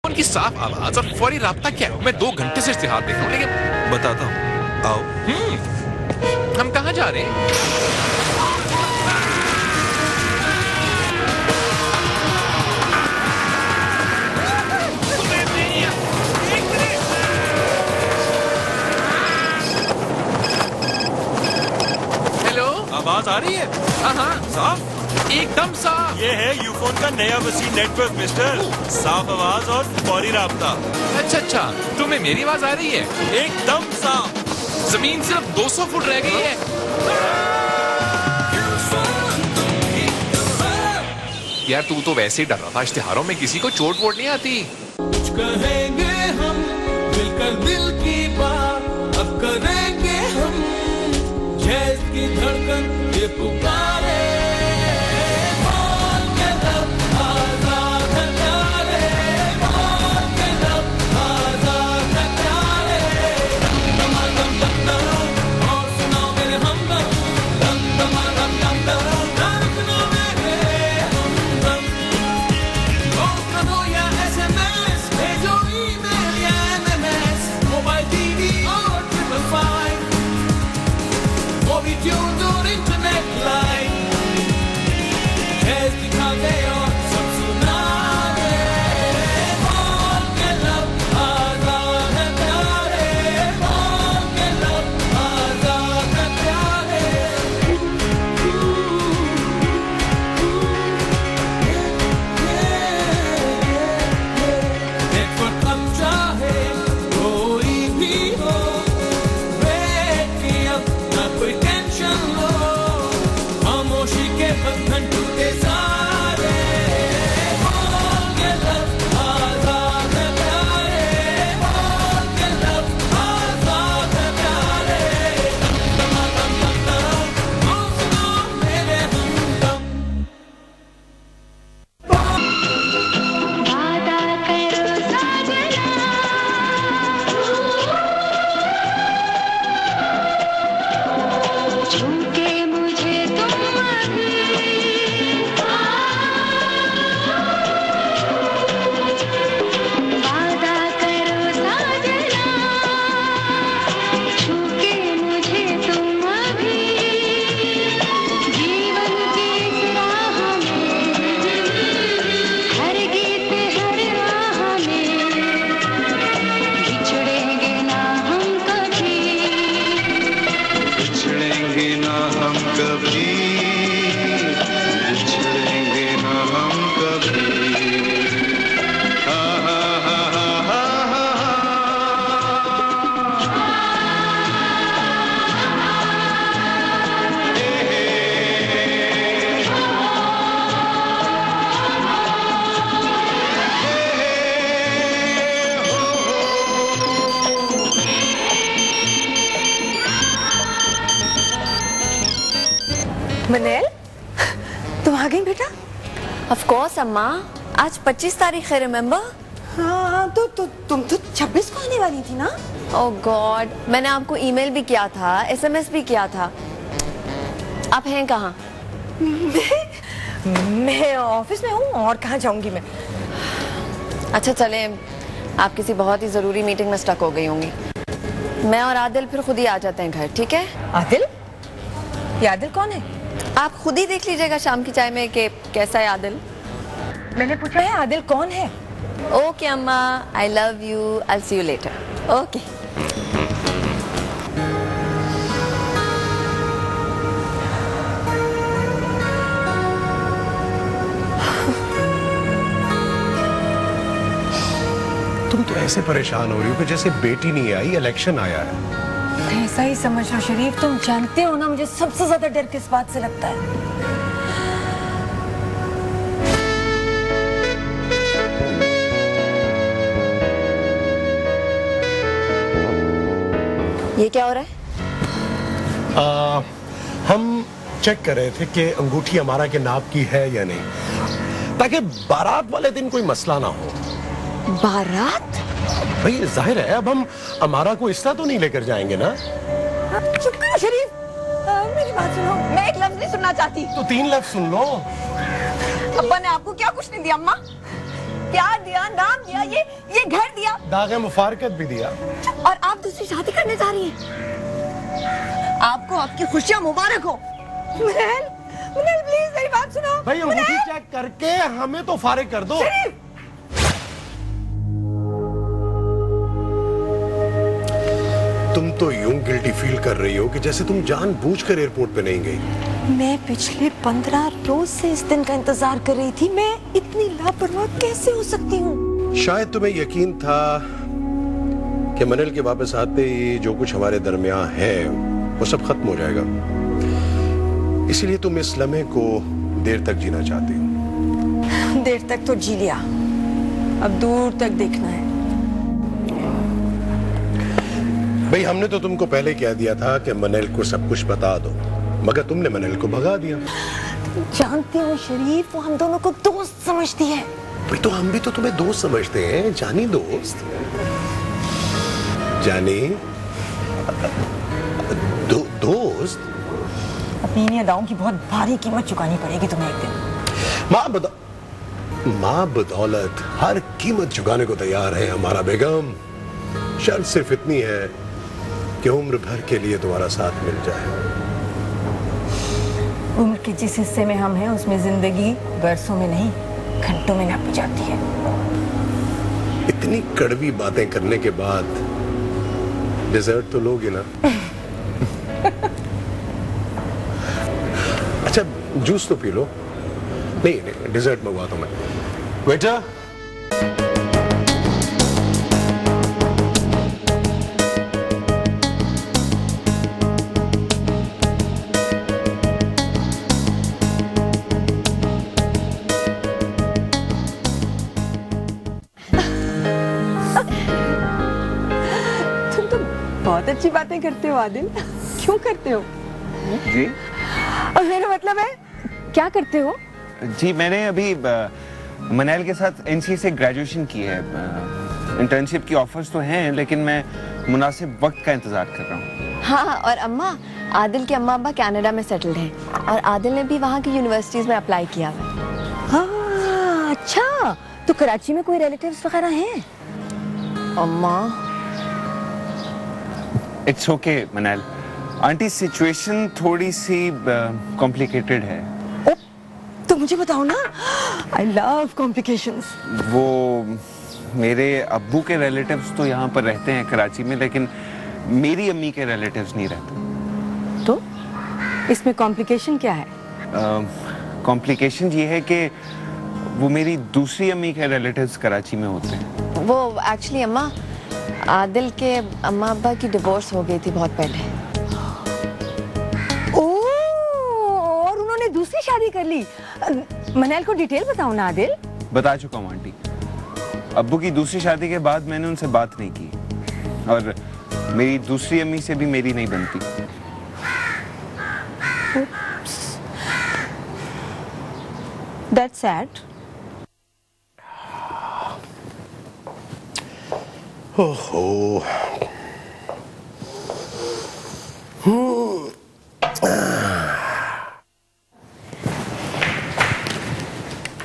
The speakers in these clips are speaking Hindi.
उनकी साफ आवाज और फौरी राब्ता क्या है? मैं 2 घंटे से इश्तिहार देख रहा हूँ, लेकिन बताता हूँ, आओ। हम कहाँ जा रहे हैं? हेलो, आवाज आ रही है? हाँ हाँ, साफ? एकदम साफ। ये है यूफोन का नया वसी नेटवर्क मिस्टर। साफ आवाज और फौरी राब्ता। अच्छा, तुम्हें मेरी आवाज आ रही है? एकदम साफ। जमीन सिर्फ 200 फुट रह गई है। यार तू तो वैसे ही डर रहा था, इश्तिहारों में किसी को चोट वोट नहीं आती। कुछ कहेंगे हम मिलकर दिल की बात, अब करेंगे हम जैस की धड़कन ये पुकारे। बोल के लब आजाद है प्यारे, बोल के लब आजाद है प्यारे। दम दम दम दम और सुनाओ मेरे हमदम, दम दम दम दम दम रुकना मेरे हमदम। कॉल करो या SMS, भेजो ईमेल या MMS, मोबाइल टीवी और 555, मूवी ट्यून्स और इंटरनेट लाइन, जैस दिखा दे और सब सुना दे। बोल के लब आजाद है प्यारे, बोल के लब आजाद है प्यारे। नेटवर्क अब चाहे कोई भी हो, वेट की अब ना कोई टेंशन लो, खामोशी के बंधन टूटे सारे। बोल के लब आजाद है प्यारे, बोल के लब आजाद है प्यारे। दम दम दम दम और सुनो मेरे हमदम। वादा करो साजना, छूके मुझे तुम अभी, वादा करो साजना, छूके मुझे तुम अभी, जीवन की इस राह में, हर गीत हर राह में, बिछड़ेंगे ना हम कभी, बिछड़ेंगे ना हम कभी, बिछड़ेंगे ना हम कभी। हा हा हा हा हा मनेल, तुम आ गई बेटा? ऑफ कोर्स अम्मा, आज 25 तारीख है, रिमेम्बर? हाँ, तो तुम तो 26 को आने वाली थी ना? ओह गॉड, मैंने आपको ईमेल भी किया था, SMS भी किया था। आप हैं कहाँ? मैं ऑफिस में हूँ, और कहाँ जाऊंगी मैं? अच्छा चले, आप किसी बहुत ही जरूरी मीटिंग में स्टक हो गई होंगी। मैं और आदिल फिर खुद ही आ जाते हैं घर, ठीक है? आदिल? ये आदिल कौन है? आप खुद ही देख लीजिएगा शाम की चाय में कि कैसा है आदिल। मैंने पूछा है आदिल कौन है? ओके अम्मा, I love you, I see you later. Okay. तुम तो ऐसे परेशान हो रही हो कि जैसे बेटी नहीं आई, इलेक्शन आया है। ऐसा ही समझ लो शरीफ, तुम जानते हो ना मुझे सबसे ज्यादा डर किस बात से लगता है? ये क्या हो रहा है? हम चेक कर रहे थे कि अंगूठी हमारा के नाप की है या नहीं, ताकि बारात वाले दिन कोई मसला ना हो। बारात? भाई जाहिर है, अब हम हमारा को इस तरह तो नहीं लेकर जाएंगे ना। चुप करो शरीफ, मेरी बात सुनो, मैं एक लफ्ज नहीं सुनना चाहती। तो 3 लफ्ज सुन लो। अब्बा ने आपको क्या कुछ नहीं दिया अम्मा? प्यार दिया, नाम दिया, ये घर दिया, दागे मुफारकत भी दिया। और आप दूसरी शादी करने जा रही हैं। आपको आपकी खुशियां मुबारक हो। मुनैल, मुनैल प्लीज मेरी बात सुनो। भाई अंगूठी चेक करके हमें तो फारिग कर दो। तुम तो यूं गिल्टी फील कर रही हो कि जैसे तुम जानबूझकर एयरपोर्ट पे नहीं गई। मैं पिछले 15 रोज से इस दिन का इंतजार कर रही थी। मैं इतनी लापरवाह कैसे हो सकती हूँ? शायद तुम्हें यकीन था कि मनल के वापस आते ही जो कुछ हमारे दरमियान है वो सब खत्म हो जाएगा, इसलिए तुम इस लम्हे को देर तक जीना चाहती हो। देर तक तो जी लिया, अब दूर तक देखना है। भाई हमने तो तुमको पहले कह दिया था कि मनल को सब कुछ बता दो, मगर तुमने मनल को भगा दिया। जानती हो शरीफ, वो हम दोनों को दोस्त समझती है। भाई तो हम भी तो तुम्हें दोस्त समझते हैं, जानी दोस्त। जानी दोस्त। अपनी इन अदाओं की बहुत भारी कीमत चुकानी पड़ेगी तुम्हें एक दिन। माँ बदौलत हर कीमत चुकाने को तैयार है हमारा बेगम। शर्त सिर्फ इतनी है कि उम्र भर के लिए तुम्हारा साथ मिल जाए। उम्र के जिस हिस्से में हम हैं उसमें जिंदगी बरसों में नहीं घंटों में नापी जाती है। इतनी कड़वी बातें करने के बाद डिजर्ट तो लोगे ना? अच्छा जूस तो पी लो। नहीं डिजर्ट मंगवाता हूं मैं। वेटर। तुम तो बहुत अच्छी बातें करते हो आदिल। क्यों करते हो? जी और मेरा मतलब है क्या करते हो? जी मैंने अभी मनैल के साथ एनसीए से ग्रेजुएशन की है। इंटर्नशिप की ऑफर्स तो हैं लेकिन मैं मुनासिब वक्त का इंतजार कर रहा हूँ। हाँ, और अम्मा, आदिल के अम्मा अब्बा कनाडा में सेटल्ड हैं और आदिल ने भी वहाँ की यूनिवर्सिटीज में अप्लाई किया है। हाँ अच्छा, तो कराची में कोई रिलेटिव्स वगैरह हैं? अम्मा इट्स ओके मनैल, आंटी सिचुएशन थोड़ी सी कॉम्प्लिकेटेड है। तो मुझे बताओ ना, आई लव कॉम्प्लिकेशंस। वो मेरे अब्बू के रिलेटिव्स तो यहाँ पर रहते हैं कराची में, लेकिन मेरी अम्मी के रिलेटिव्स नहीं रहते। तो इसमें कॉम्प्लिकेशन क्या है? कॉम्प्लिकेशन ये है कि वो मेरी दूसरी अम्मी के रिलेटिव्स कराची में होते हैं। वो एक्चुअली अम्मा, आदिल के अम्मा अब्बा की डिवोर्स हो गई थी बहुत पहले। और उन्होंने दूसरी शादी कर ली। मनैल को डिटेल बताओ ना आदिल। बता चुका हूँ आंटी, अब्बू की दूसरी शादी के बाद मैंने उनसे बात नहीं की और मेरी दूसरी अम्मी से भी मेरी नहीं बनती। That's sad. ओहो।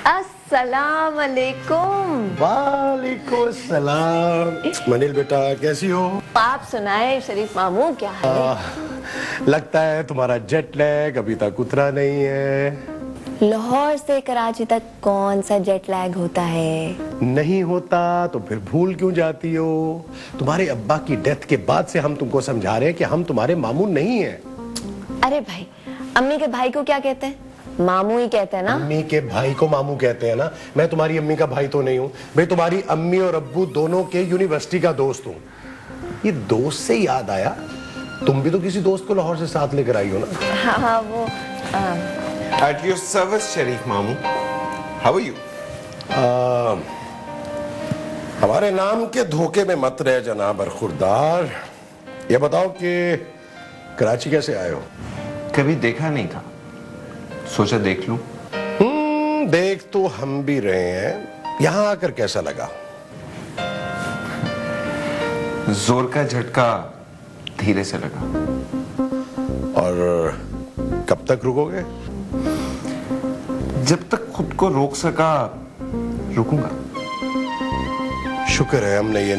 अस्सलाम वालेकुम। वालेकुम सलाम। मनील बेटा कैसी हो? आप सुनाए शरीफ मामू, क्या है? लगता है तुम्हारा जेट लैग अभी तक उतरा नहीं है। लाहौर से कराची तक कौन सा जेट लैग होता है? नहीं होता तो फिर भूल क्यों जाती हो? तुम्हारे अब्बा की डेथ के बाद से हम तुमको समझा रहे हैं कि हम तुम्हारे मामू नहीं हैं। अरे भाई, अम्मी के भाई को क्या कहते हैं? मामू ही कहते हैं ना। अम्मी के भाई को मामू कहते हैं ना। मैं तुम्हारी अम्मी का भाई तो नहीं हूँ भाई, तुम्हारी अम्मी और अब्बू दोनों के यूनिवर्सिटी का दोस्त हूँ। ये दोस्त से याद आया, तुम भी तो किसी दोस्त को लाहौर से साथ लेकर आई हो ना? हाँ वो At your service, शरीफ मामू। How are you? हमारे नाम के धोखे में मत रहे जनाब बरखुरदार। ये बताओ कि कराची कैसे आए हो? कभी देखा नहीं था, सोचा देख लूं। देख तो हम भी रहे हैं, यहाँ आकर कैसा लगा? जोर का झटका धीरे से लगा। और कब तक रुकोगे? जब तक खुद को रोक सका रुकूंगा। शुक्र है हमने ये